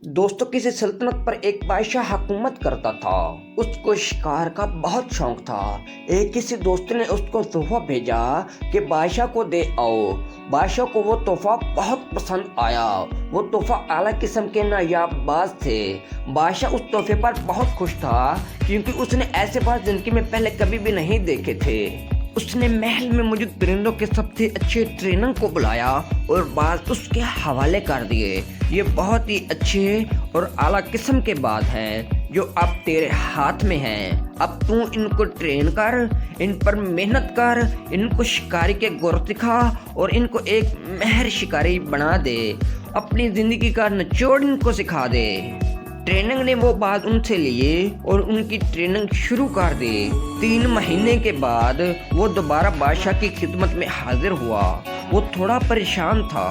दोस्तों, किसी सल्तनत पर एक बादशाह हुकूमत करता था। उसको शिकार का बहुत शौक था। एक किसी दोस्त ने उसको तोहफा भेजा कि बादशाह को दे आओ। बादशाह को वो तोहफा बहुत पसंद आया। वो तोहफा आला किस्म के नायाब बाज थे। बादशाह उस तोहफे पर बहुत खुश था क्योंकि उसने ऐसे बाज जिंदगी में पहले कभी भी नहीं देखे थे। उसने महल में मौजूद परिंदों के सबसे अच्छे ट्रेनर को बुलाया और बाज उसके हवाले कर दिए। ये बहुत ही अच्छे और आला किस्म के बाज हैं जो अब तेरे हाथ में हैं। अब तू इनको ट्रेन कर, इन पर मेहनत कर, इनको शिकारी के गुर सिखा और इनको एक माहिर शिकारी बना दे। अपनी जिंदगी का निचोड़ इनको सिखा दे। ट्रेनिंग ने वो बात उनसे लिए और उनकी ट्रेनिंग शुरू कर दी। 3 महीने के बाद वो दोबारा बादशाह की खिदमत में हाजिर हुआ। वो थोड़ा परेशान था।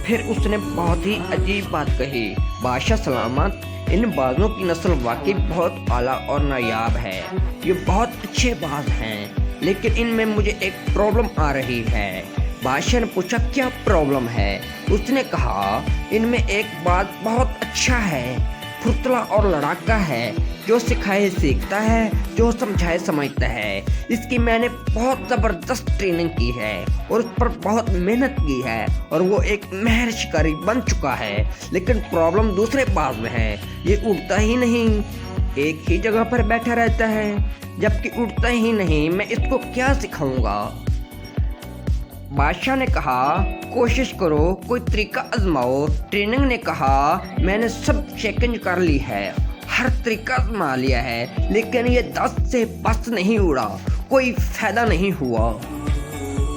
फिर उसने बहुत ही अजीब बात कही, बादशाह सलामत, इन बाजों की नस्ल वाकई बहुत आला और नायाब है। ये बहुत अच्छे बाज हैं, लेकिन इनमें मुझे एक प्रॉब्लम आ रही है। बादशाह ने पूछा, क्या प्रॉब्लम है? उसने कहा, इनमें एक बात बहुत अच्छा है, फुर्तला और लड़ाका है, जो सिखाए सीखता है, जो समझाए समझता है। इसकी मैंने बहुत ज़बरदस्त ट्रेनिंग की है और उस पर बहुत मेहनत की है और वो एक माहिर शिकारी बन चुका है। लेकिन प्रॉब्लम दूसरे बाज में है, ये उड़ता ही नहीं, एक ही जगह पर बैठा रहता है। जबकि उड़ता ही नहीं, मैं इसको क्या सिखाऊंगा? बादशाह ने कहा, कोशिश करो, कोई तरीका आजमाओ। ट्रेनिंग ने कहा, मैंने सब चेकिंग कर ली है, हर तरीका आजमा लिया है, लेकिन ये 10 से बस नहीं उड़ा, कोई फायदा नहीं हुआ।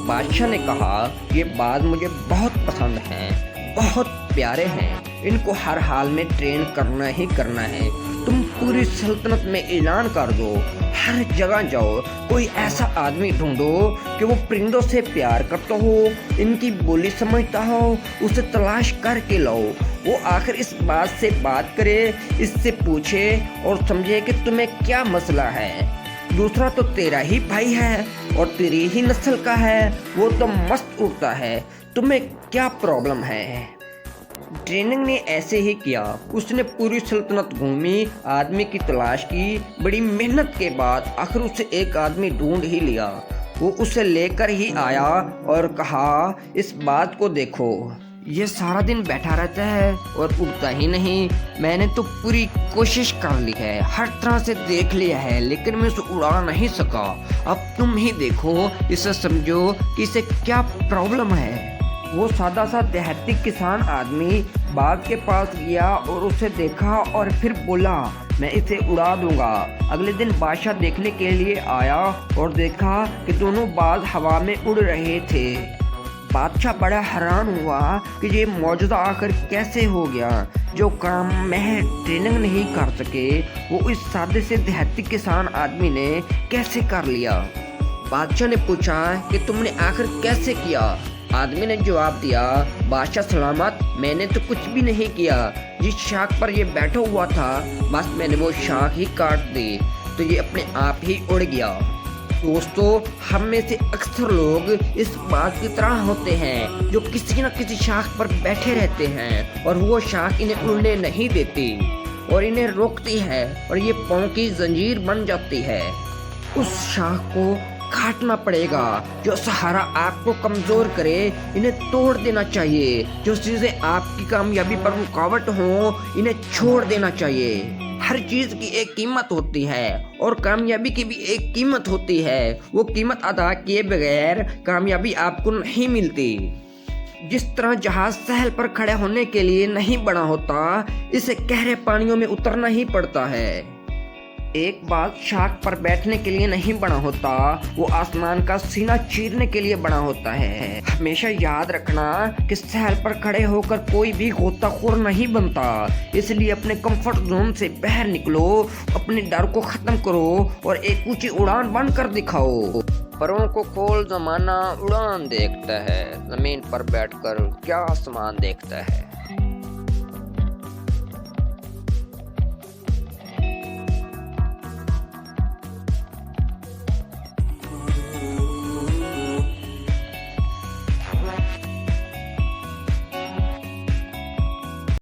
बादशाह ने कहा, ये बात मुझे बहुत पसंद है, बहुत प्यारे हैं, इनको हर हाल में ट्रेन करना ही करना है। तुम पूरी सल्तनत में ऐलान कर दो, हर जगह जाओ, कोई ऐसा आदमी ढूंढो कि वो परिंदों से प्यार करता हो, इनकी बोली समझता हो, उसे तलाश करके लाओ। वो आखिर इस बात से बात करे, इससे पूछे और समझे कि तुम्हें क्या मसला है। दूसरा तो तेरा ही भाई है और तेरी ही नस्ल का है, वो तो मस्त उड़ता है, तुम्हें क्या प्रॉब्लम है? ट्रेनिंग ने ऐसे ही किया। उसने पूरी सल्तनत घूमी, आदमी की तलाश की। बड़ी मेहनत के बाद आखिर उसे एक आदमी ढूंढ ही लिया। वो उसे लेकर ही आया और कहा, इस बात को देखो, ये सारा दिन बैठा रहता है और उड़ता ही नहीं। मैंने तो पूरी कोशिश कर ली है, हर तरह से देख लिया है, लेकिन मैं उसे उड़ा नहीं सका। अब तुम ही देखो, इसे समझो कि इसे क्या प्रॉब्लम है। वो सादा सा देहाती किसान आदमी बाग के पास गया और उसे देखा और फिर बोला, मैं इसे उड़ा दूंगा। अगले दिन बादशाह देखने के लिए आया और देखा कि दोनों बाज हवा में उड़ रहे थे। बादशाह बड़ा हैरान हुआ कि ये मौजूदा आखिर कैसे हो गया। जो काम महज ट्रेनिंग नहीं कर सके, वो इस सादे से देहाती किसान आदमी ने कैसे कर लिया। बादशाह ने पूछा कि तुमने आखिर कैसे किया? आदमी ने जवाब दिया, बादशाह सलामत, मैंने तो कुछ भी नहीं किया। जिस शाख पर ये बैठा हुआ था, बस मैंने वो शाख ही काट दी तो ये अपने आप ही उड़ गया। दोस्तों, हम में से अक्सर लोग इस बात की तरह होते हैं जो किसी न किसी शाख पर बैठे रहते हैं और वो शाख इन्हें उड़ने नहीं देती और इन्हें रोकती है और ये पाँव की जंजीर बन जाती है। उस शाख को काटना पड़ेगा। जो सहारा आपको कमजोर करे, इन्हें तोड़ देना चाहिए। जो चीजें आपकी कामयाबी पर रुकावट हो, इन्हें छोड़ देना चाहिए। हर चीज की एक कीमत होती है और कामयाबी की भी एक कीमत होती है। वो कीमत अदा किए बगैर कामयाबी आपको नहीं मिलती। जिस तरह जहाज सहल पर खड़े होने के लिए नहीं बना होता, इसे गहरे पानियों में उतरना ही पड़ता है। एक बात शाख पर बैठने के लिए नहीं बना होता, वो आसमान का सीना चीरने के लिए बना होता है। हमेशा याद रखना कि सहल पर खड़े होकर कोई भी गोताखोर नहीं बनता। इसलिए अपने कंफर्ट जोन से बाहर निकलो, अपने डर को खत्म करो और एक ऊंची उड़ान बनकर दिखाओ। परों को खोल, जमाना उड़ान देखता है, जमीन पर बैठकर क्या आसमान देखता है।